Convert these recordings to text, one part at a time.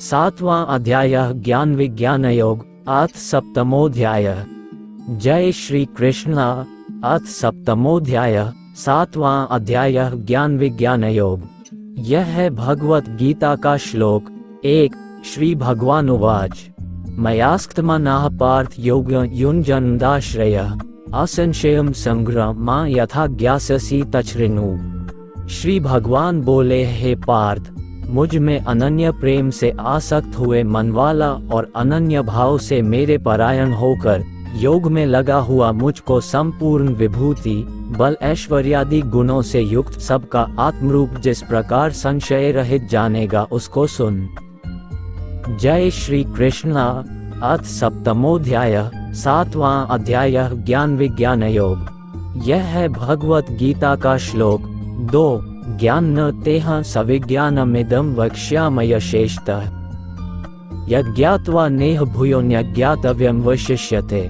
सातवां अध्याय ज्ञान विज्ञान योग अथ सप्तमोध्याय। जय श्री कृष्ण। अथ सप्तमोध्याय सातवां अध्याय ज्ञान विज्ञान योग। यह है भगवत गीता का श्लोक 1। श्री भगवान उवाच मयास्त्मनः पार्थ योग युञ्जन्दाश्रय असंशयं संग्रमा यथा ज्ञास्यसि तच्छृणु। श्री भगवान बोले, हे पार्थ, मुझ में अनन्य प्रेम से आसक्त हुए मनवाला और अनन्य भाव से मेरे परायण होकर योग में लगा हुआ मुझको संपूर्ण विभूति बल ऐश्वर्यादि गुणों से युक्त सबका आत्मरूप जिस प्रकार संशय रहित जानेगा उसको सुन। जय श्री कृष्ण। अथ सप्तमोध्याय सातवां अध्याय ज्ञान विज्ञान योग। यह है भगवत गीता का श्लोक 2। ज्ञान न तेह सविज्ञानमिदं वक्ष्यामि शेषतः यज्ञात्वा नेह भूयो न्यज्ञातव्यं वशिष्यते।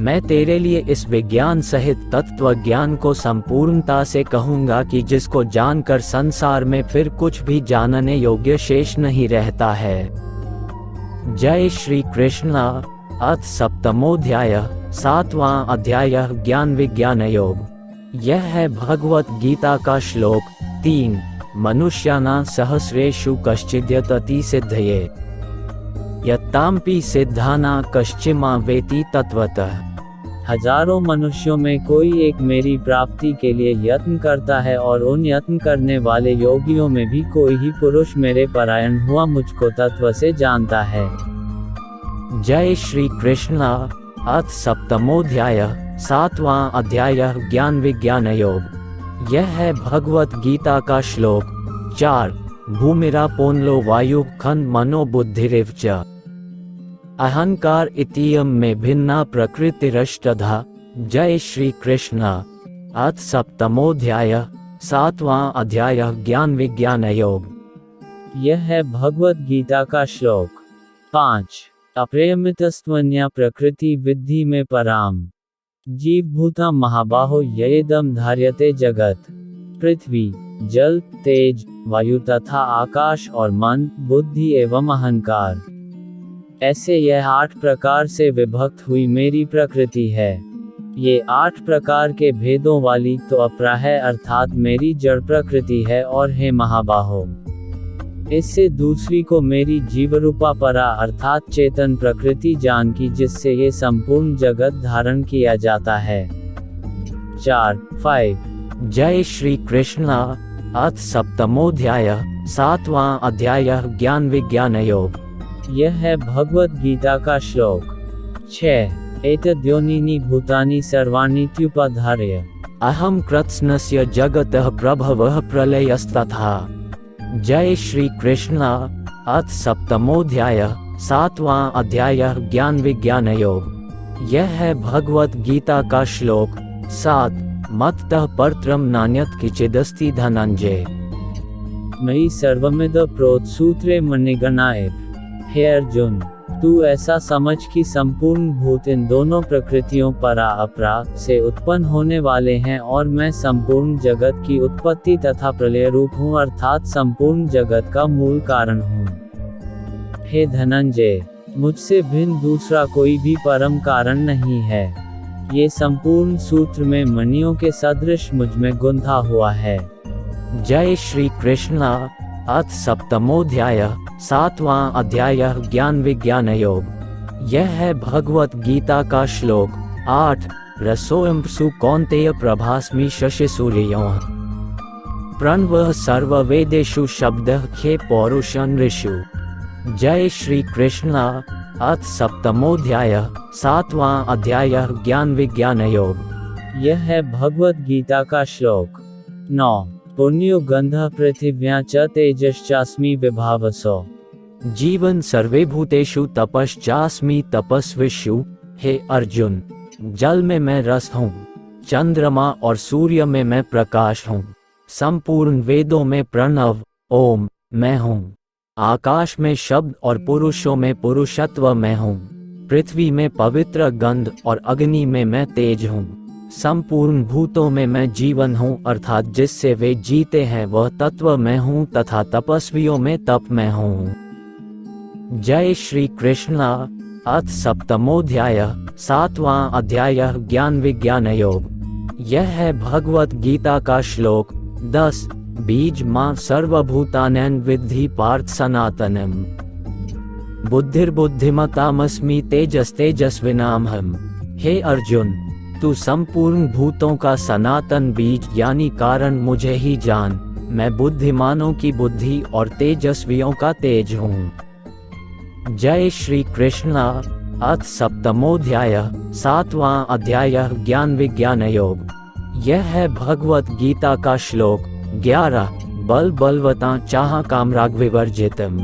मैं तेरे लिए इस विज्ञान सहित तत्व ज्ञान को संपूर्णता से कहूँगा कि जिसको जानकर संसार में फिर कुछ भी जानने योग्य शेष नहीं रहता है। जय श्री कृष्ण। अथ सप्तमोध्याय सातवां अध्याय ज्ञान विज्ञान योग। यह है भगवत गीता का श्लोक 3। मनुष्याणां सहस्रेषु कश्चिद्यतति सिद्धये यत्तांपि सिद्धानां कश्चिमा वेति तत्वतः। हजारों मनुष्यों में कोई एक मेरी प्राप्ति के लिए यत्न करता है और उन यत्न करने वाले योगियों में भी कोई ही पुरुष मेरे परायण हुआ मुझको तत्व से जानता है। जय श्री कृष्ण। अथ सप्तमोध्याय सातवां अध्याय ज्ञान विज्ञान योग। यह है भगवत गीता का श्लोक 4। भूमिरा पोन्लो वायु खन मनो बुद्धिरिव च अहंकार इतीयम में भिन्ना प्रकृतिरष्टधा। जय श्री कृष्ण। अथ सप्तमोध्याय सातवां अध्याय ज्ञान विज्ञान योग। यह है भगवत गीता का श्लोक 5। अप्रेमितस्त्वन्या प्रकृति विद्धि में पराम जीवभूता महाबाहो येदम धार्यते जगत। पृथ्वी, जल, तेज, वायु तथा आकाश और मन, बुद्धि एवं अहंकार, ऐसे यह 8 प्रकार से विभक्त हुई मेरी प्रकृति है। ये 8 प्रकार के भेदों वाली तो अपरा है अर्थात मेरी जड़ प्रकृति है और हे महाबाहो, इससे दूसरी को मेरी जीवरूपा परा अर्थात चेतन प्रकृति जान की जिससे ये संपूर्ण जगत धारण किया जाता है। 4-5। जय श्री कृष्ण। अथ सप्तमोध्याय सातवां अध्याय ज्ञान विज्ञान योग। यह है भगवत गीता का श्लोक 6। एतद्योनीनि भूतानि सर्वाणीत्युपधार्य अहं कृत्स्नस्य जगतः प्रभवः प्रलयस्तथा। जय श्री कृष्ण। अथ सप्तमोध्याय सातवां अध्याय ज्ञान विज्ञान योग। यह है भगवत गीता का श्लोक 7। मत्तः परत्रम नान्यत् किंचिदस्ति धनंजय मयि सर्वमिद प्रोतसूत्रे मणिगणाय। हे अर्जुन, तू ऐसा समझ कि संपूर्ण भूत इन दोनों प्रकृतियों परा अपरा से उत्पन्न होने वाले हैं और मैं संपूर्ण जगत की उत्पत्ति तथा प्रलय रूप हूँ अर्थात संपूर्ण जगत का मूल कारण हूँ। हे धनंजय, मुझसे भिन्न दूसरा कोई भी परम कारण नहीं है। ये संपूर्ण सूत्र में मणियों के सदृश मुझ में गुंथा हुआ है। जय श्री कृष्ण। अथ सप्तमोध्याय सातवां अध्याय ज्ञान विज्ञान योग। यह है भगवत गीता का श्लोक 8। रसोऽयमसु कौन्तेय प्रभास्मि शशि सूर्ययोः प्रणवः सर्ववेदेषु शब्दः खे पौरुषं ऋषु। जय श्री कृष्ण। अथ सप्तमोध्याय सातवां अध्याय ज्ञान विज्ञान योग। यह है भगवत गीता का श्लोक 9। पुण्यो गंधः पृथिव्यां च तेजश्चास्मि विभावसो जीवन सर्वे भूतेषु तपश्चास्मि तपस्विषु। हे अर्जुन, जल में मैं रस हूँ, चंद्रमा और सूर्य में मैं प्रकाश हूँ, संपूर्ण वेदों में प्रणव ओम मैं हूँ, आकाश में शब्द और पुरुषों में पुरुषत्व मैं हूँ, पृथ्वी में पवित्र गंध और अग्नि में मैं तेज हूँ, संपूर्ण भूतों में मैं जीवन हूँ अर्थात जिससे वे जीते हैं वह तत्व मैं हूँ तथा तपस्वियों में तप मैं हूँ। जय श्री कृष्ण। अथ सप्तमोध्याय, 7वां अध्याय, ज्ञान विज्ञान योग। यह है भगवत गीता का श्लोक 10। बीज मां सर्वभूतानां विद्धि पार्थ सनातनम। बुद्धिर्बुद्धिमतामस्मि तेजस्तेजस्विनामहम्। हे अर्जुन, तू संपूर्ण भूतों का सनातन बीज यानी कारण मुझे ही जान। मैं बुद्धिमानों की बुद्धि और तेजस्वियों का तेज हूँ। जय श्री कृष्ण। अथ सप्तमोध्याय, 7वां अध्याय, ज्ञान विज्ञान योग। यह है भगवत गीता का श्लोक 11। बल बलवता चाह कामराग विवर्जितम।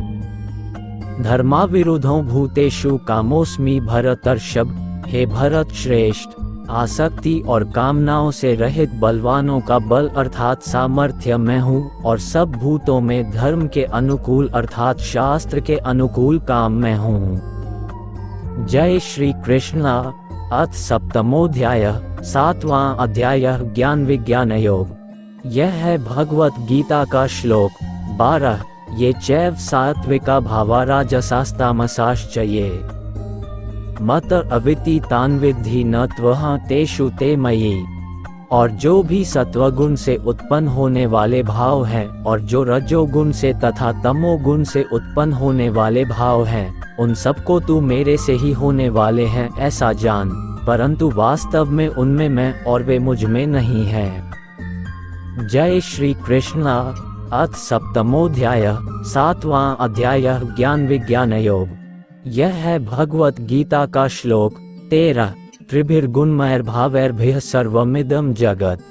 धर्माविरुद्धों भूतेषु कामोस्मि भरतर्षभ। हे भरत श्रेष्ठ, आसक्ति और कामनाओं से रहित बलवानों का बल अर्थात सामर्थ्य मैं हूँ, और सब भूतों में धर्म के अनुकूल अर्थात शास्त्र के अनुकूल काम मैं हूँ। जय श्री कृष्ण। अथ सप्तमोध्याय, 7वां अध्याय, ज्ञान विज्ञान योग। यह है भगवत गीता का श्लोक 12। ये चैव सात्विका भावा राजसास्तामसाश्च ये मत अविति तान विद्धि न त्वह तेषु ते मयि। और जो भी सत्वगुण से उत्पन्न होने वाले भाव हैं और जो रजोगुण से तथा तमोगुण से उत्पन्न होने वाले भाव हैं, उन सबको तू मेरे से ही होने वाले हैं ऐसा जान, परंतु वास्तव में उनमें मैं और वे मुझ में नहीं हैं। जय श्री कृष्ण। अथ सप्तमोध्याय, 7वां अध्याय, ज्ञान विज्ञान योग। यह है भगवत गीता का श्लोक 13। त्रिभिर्गुणमयैर्भावैर्भ्यः सर्वमिदं जगत्।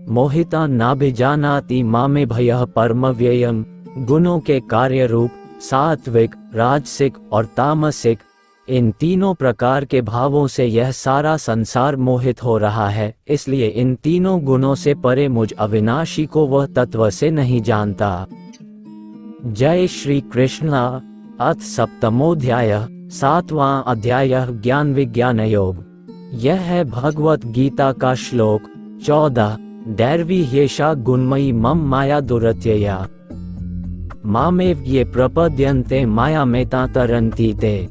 मोहिता नाभिजानाति मामे भयः परमव्ययम्। गुणों के कार्य रूप सात्विक, राजसिक और तामसिक, इन तीनों प्रकार के भावों से यह सारा संसार मोहित हो रहा है, इसलिए इन तीनों गुणों से परे मुझ अविनाशी को वह तत्व से नहीं जानता। जय श्री कृष्ण। अथ सप्तमोध्याय, 7वां अध्याय, ज्ञान विज्ञान योग। यह है भगवत गीता का श्लोक 14। दैर्वी ह्येषा गुणमयी मम माया दुरत्यया। मामेव ये प्रपद्यन्ते माया मेता तरन्ति ते।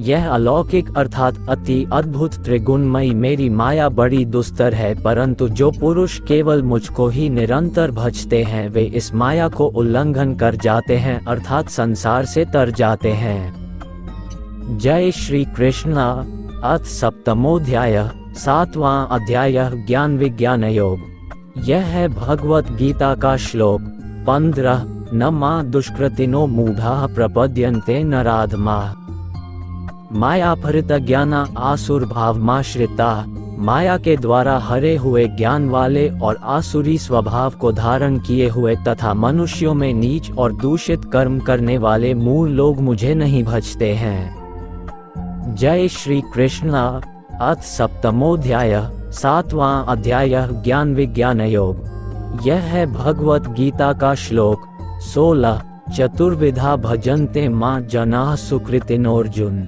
यह अलौकिक अर्थात अति अद्भुत त्रिगुणमयी मेरी माया बड़ी दुस्तर है, परंतु जो पुरुष केवल मुझको ही निरंतर भजते हैं वे इस माया को उल्लंघन कर जाते हैं अर्थात संसार से तर जाते हैं। जय श्री कृष्ण। अथ सप्तमोध्याय, 7वां अध्याय, ज्ञान विज्ञान योग। यह है भगवत गीता का श्लोक 15। न मा दुष्कृतिनो मूढ़ा प्रपद्यन्ते नराधमा। मायापहृत ज्ञाना आसुर भावमाश्रिता। माया के द्वारा हरे हुए ज्ञान वाले और आसुरी स्वभाव को धारण किए हुए तथा मनुष्यों में नीच और दूषित कर्म करने वाले मूढ़ लोग मुझे नहीं भजते हैं। जय श्री कृष्ण। अथ सप्तमोध्याय, 7वां अध्याय, ज्ञान विज्ञान योग। यह है भगवत गीता का श्लोक 16। चतुर्विधा भजन्ते मां जनाः सुकृतिनोर्जुन।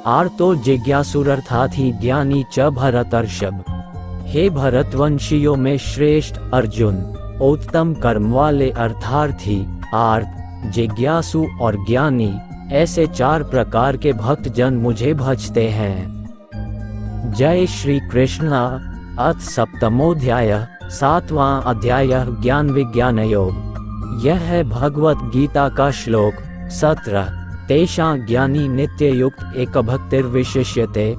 आर्तो जिज्ञासुरर्थात् ही ज्ञानी च भरतर्षभ। हे भरतवंशियों में श्रेष्ठ अर्जुन, उत्तम कर्म वाले अर्थार्थी, आर्त, जिज्ञासु और ज्ञानी, ऐसे 4 प्रकार के भक्त जन मुझे भजते हैं। जय श्री कृष्ण। अथ सप्तमोध्याय, 7वां अध्याय, ज्ञान विज्ञान योग। यह है भगवत गीता का श्लोक 17। तेषां ज्ञानी नित्य युक्त एक भक्तिर्विशिष्यते।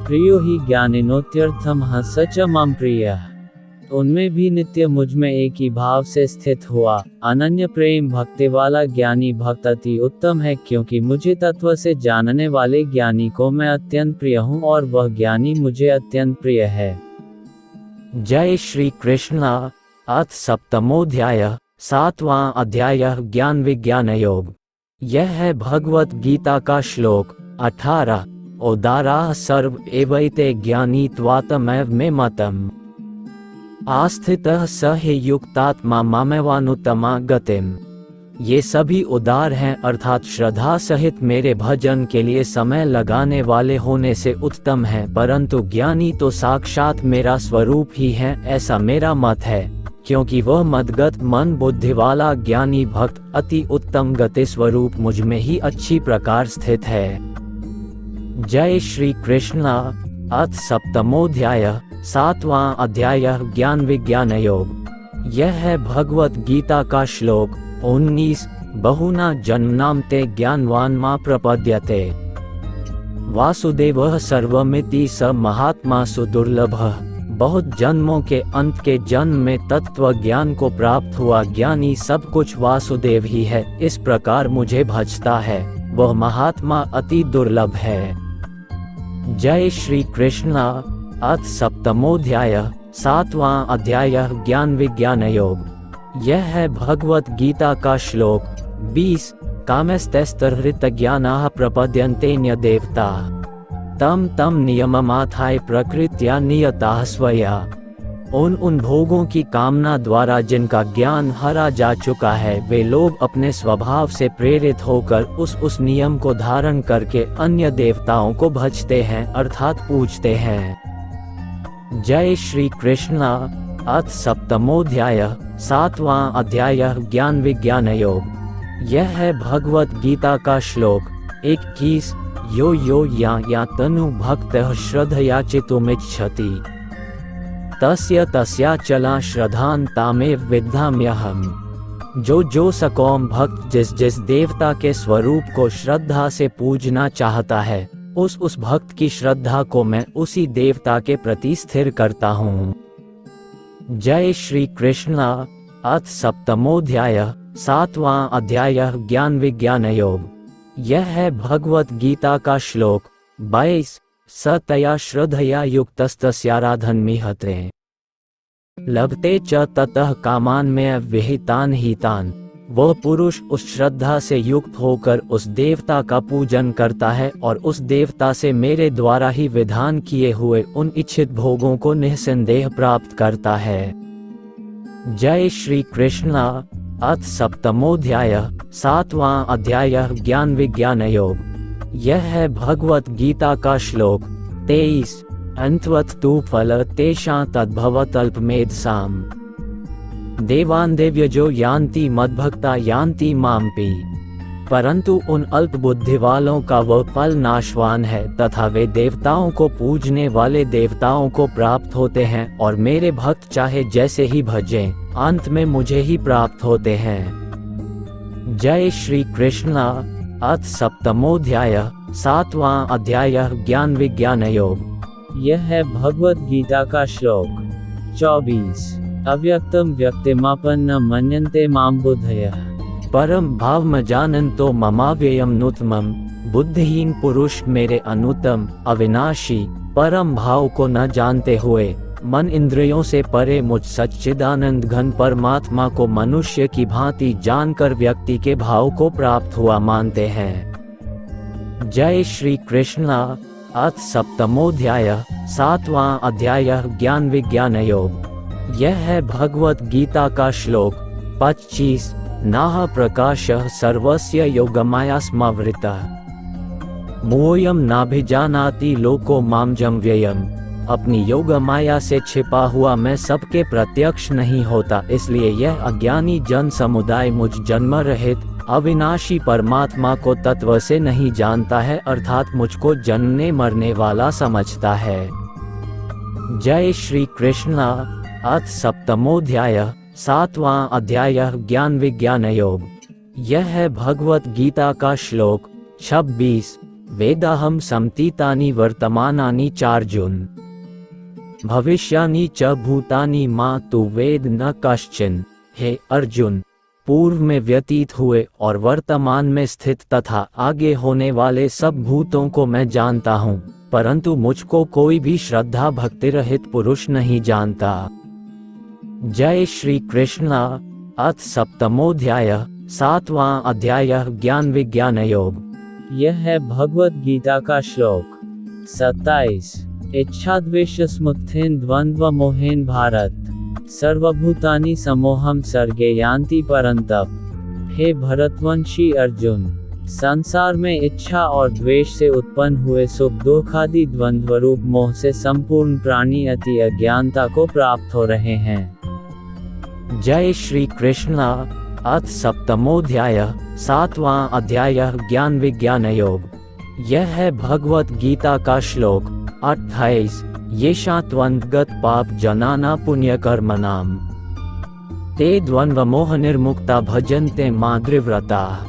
प्रियो ही ज्ञानिनोत्यर्थमः स च मां प्रियः। उनमें भी नित्य मुझ में एक ही भाव से स्थित हुआ अनन्य प्रेम भक्ति वाला ज्ञानी भक्त अति उत्तम है, क्योंकि मुझे तत्व से जानने वाले ज्ञानी को मैं अत्यंत प्रिय हूँ और वह ज्ञानी मुझे अत्यंत प्रिय है। जय श्री कृष्ण। अथ सप्तमोध्याय, 7वां अध्याय, ज्ञान विज्ञान योग। यह है भगवत गीता का श्लोक 18। उदाराः सर्व एवैते ज्ञानी त्वातमैव मे मतम्। आस्थितः स हि युक्तात्मा मामेवानुत्तमा गतिम्। ये सभी उदार हैं अर्थात श्रद्धा सहित मेरे भजन के लिए समय लगाने वाले होने से उत्तम है, परंतु ज्ञानी तो साक्षात मेरा स्वरूप ही है ऐसा मेरा मत है। क्योंकि वह मदगत मन बुद्धि वाला ज्ञानी भक्त अति उत्तम गति स्वरूप मुझ में ही अच्छी प्रकार स्थित है। जय श्री कृष्ण। अथ सप्तमोध्याय 7वां अध्याय ज्ञान विज्ञान योग। यह है भगवत गीता का श्लोक 19। बहुना जन्मनां ते ज्ञानवान् मा प्रपद्यते वासुदेवः सर्वमिति स महात्मा सुदुर्लभः। बहुत जन्मों के अंत के जन्म में तत्व ज्ञान को प्राप्त हुआ ज्ञानी सब कुछ वासुदेव ही है, इस प्रकार मुझे भजता है, वह महात्मा अति दुर्लभ है। जय श्री कृष्ण। अथ सप्तमोध्याय 7वां अध्याय ज्ञान विज्ञान योग। यह है भगवत गीता का श्लोक 20। कामस्तैस्तर्हृत ज्ञानाः प्रपद्यन्ते देवता तम तम नियममाथाय प्रकृत्या नियताः स्वया। उन भोगों की कामना द्वारा जिनका ज्ञान हरा जा चुका है, वे लोग अपने स्वभाव से प्रेरित होकर उस नियम को धारण करके अन्य देवताओं को भजते हैं अर्थात पूजते हैं। जय श्री कृष्ण। अथ सप्तमोध्याय 7वां अध्याय ज्ञान विज्ञान योग। यह है भगवत गीता का श्लोक 21। यो यो या तनु भक्तः श्रद्धया चितुमिच्छति तस्य तस्याचला श्रद्धां तामेव विद्याम्यहम्। जो सकौम भक्त जिस देवता के स्वरूप को श्रद्धा से पूजना चाहता है, उस भक्त की श्रद्धा को मैं उसी देवता के प्रति स्थिर करता हूँ। जय श्री कृष्ण। अथ सप्तमोध्याय 7वां अध्याय ज्ञान विज्ञान योग। यह है भगवत गीता का श्लोक 22। स तया श्रद्धया युक्तस्तस्याराधनमिहते लभते च ततः कामान में विहितान हितान। वह पुरुष उस श्रद्धा से युक्त होकर उस देवता का पूजन करता है और उस देवता से मेरे द्वारा ही विधान किए हुए उन इच्छित भोगों को निःसंदेह प्राप्त करता है। जय श्री कृष्ण। अथ सप्तमोध्याय 7वां अध्याय ज्ञान विज्ञान योग। यह है भगवत गीता का श्लोक 23। अंतवत् तु फल तेषां तद्भवतल्पमेधसाम् देवान् देव्यजो यान्ति मद्भक्ता यान्ति मामपि। परंतु उन अल्प बुद्धि वालों का वह फल नाशवान है तथा वे देवताओं को पूजने वाले देवताओं को प्राप्त होते हैं और मेरे भक्त चाहे जैसे ही भजें, अंत में मुझे ही प्राप्त होते हैं। जय श्री कृष्ण। अथ सप्तमोध्याय 7वां अध्याय ज्ञान विज्ञान योग। यह है भगवत गीता का श्लोक 24। अव्यक्तम व्यक्तिमापन्न मन्यन्ते मां बुद्धयः परम भाव जानन्तो ममाव्ययम नुतमम्। बुद्धिहीन पुरुष मेरे अनुत्तम अविनाशी परम भाव को न जानते हुए मन इंद्रियों से परे मुझ सच्चिदानंद घन परमात्मा को मनुष्य की भांति जानकर व्यक्ति के भाव को प्राप्त हुआ मानते हैं। जय श्री कृष्ण। अथ सप्तमोध्याय 7वां अध्याय ज्ञान विज्ञान योग। यह है भगवत गीता का श्लोक 25। नाह प्रकाशः सर्वस्य योगमाया स्मवृतः मोयम नाभिजानाति लोको मामजं व्ययम्। अपनी योग माया से छिपा हुआ मैं सबके प्रत्यक्ष नहीं होता, इसलिए यह अज्ञानी जन समुदाय मुझ जन्म रहित अविनाशी परमात्मा को तत्व से नहीं जानता है अर्थात मुझको जन्मने मरने वाला समझता है। जय श्री कृष्ण। अथ सप्तमोध्याय 7वां अध्याय ज्ञान विज्ञान योग। यह है भगवत गीता का श्लोक 26। वेदाहम समतीतानि वर्तमानानि चार्जुन भविष्यानि च भूतानि मा तु वेद न कश्चिन। हे अर्जुन, पूर्व में व्यतीत हुए और वर्तमान में स्थित तथा आगे होने वाले सब भूतों को मैं जानता हूँ, परंतु मुझको कोई भी श्रद्धा भक्ति रहित पुरुष नहीं जानता। जय श्री कृष्ण। अथ सप्तमोध्याय 7वां अध्याय ज्ञान विज्ञान योग। यह है भगवत गीता का श्लोक 27। इच्छाद्वेष स्मुत्थेन द्वंद्व मोहेन भारत सर्वभूतानि समोहम सर्गे यान्ति परन्तप। हे भरतवंशी अर्जुन, संसार में इच्छा और द्वेष से उत्पन्न हुए सुख दुखादि द्वंद्व रूप मोह से संपूर्ण प्राणी अति अज्ञानता को प्राप्त हो रहे हैं। जय श्री कृष्ण। अथ सप्तमोध्याय, सातवां अध्याय, ज्ञान विज्ञान योग। यह है भगवत गीता का श्लोक 28। येषां त्वन्तगत पाप जनाना पुण्य कर्मणाम ते द्वंद्व मोह निर्मुक्ता भजन्ते माद्रिव्रता।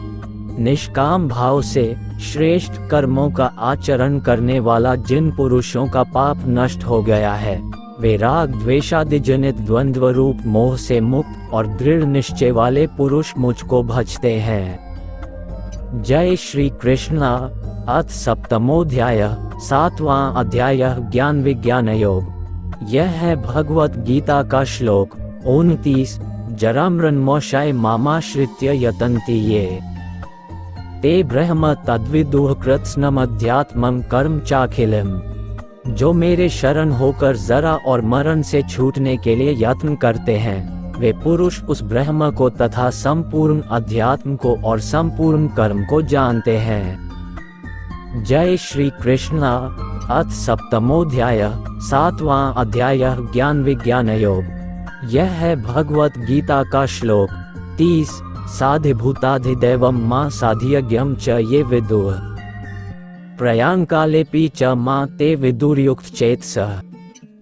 निष्काम भाव से श्रेष्ठ कर्मों का आचरण करने वाला जिन पुरुषों का पाप नष्ट हो गया है, वे राग द्वेषादि जनित द्वंद्व रूप मोह से मुक्त और दृढ़ निश्चय वाले पुरुष मुझको भजते हैं। जय श्री कृष्ण। अथ सप्तमोध्याय, सातवां अध्याय, ज्ञान विज्ञान योग। यह है भगवत गीता का श्लोक 29। जरामृन्मोक्षाय मामाश्रित्य यतन्ति ये ते ब्रह्म तद्विदुः कृत्स्नमध्यात्मं कर्म चाखिलम्। जो मेरे शरण होकर जरा और मरण से छूटने के लिए यत्न करते हैं, वे पुरुष उस ब्रह्म को तथा संपूर्ण अध्यात्म को और संपूर्ण कर्म को जानते हैं। जय श्री कृष्ण। अथ सप्तमोध्याय, सातवां अध्याय, ज्ञान विज्ञान योग। यह है भगवत गीता का श्लोक 30। साधिभूताधिदैवं मां साधियज्ञं च ये विदुः प्रयाणकालेपि च मां ते विदुर्युक्त चेतसः।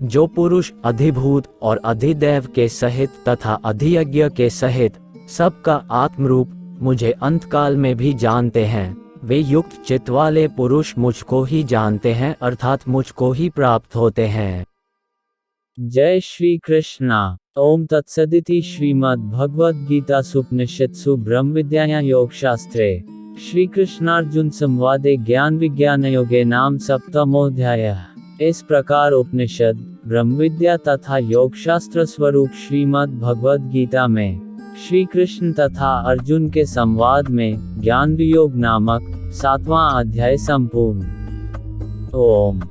जो पुरुष अधिभूत और अधिदैव के सहित तथा अधियज्ञ के सहित सबका आत्मरूप मुझे अंतकाल में भी जानते हैं, वे युक्त चित्त वाले पुरुष मुझको ही जानते हैं, अर्थात मुझको ही प्राप्त होते हैं। जय श्री कृष्णा। ओम तत्सदिति श्रीमद् भगवद गीता उपनिषत्सु ब्रह्म विद्यायां योग शास्त्रे श्री कृष्णार्जुन संवादे ज्ञान विज्ञान योगे नाम सप्तमोध्याय। इस प्रकार उपनिषद, ब्रह्म विद्या तथा योग शास्त्र स्वरूप श्रीमद् भगवद गीता में श्री कृष्ण तथा अर्जुन के संवाद में ज्ञान वियोग नामक सातवां अध्याय संपूर्ण। ओम।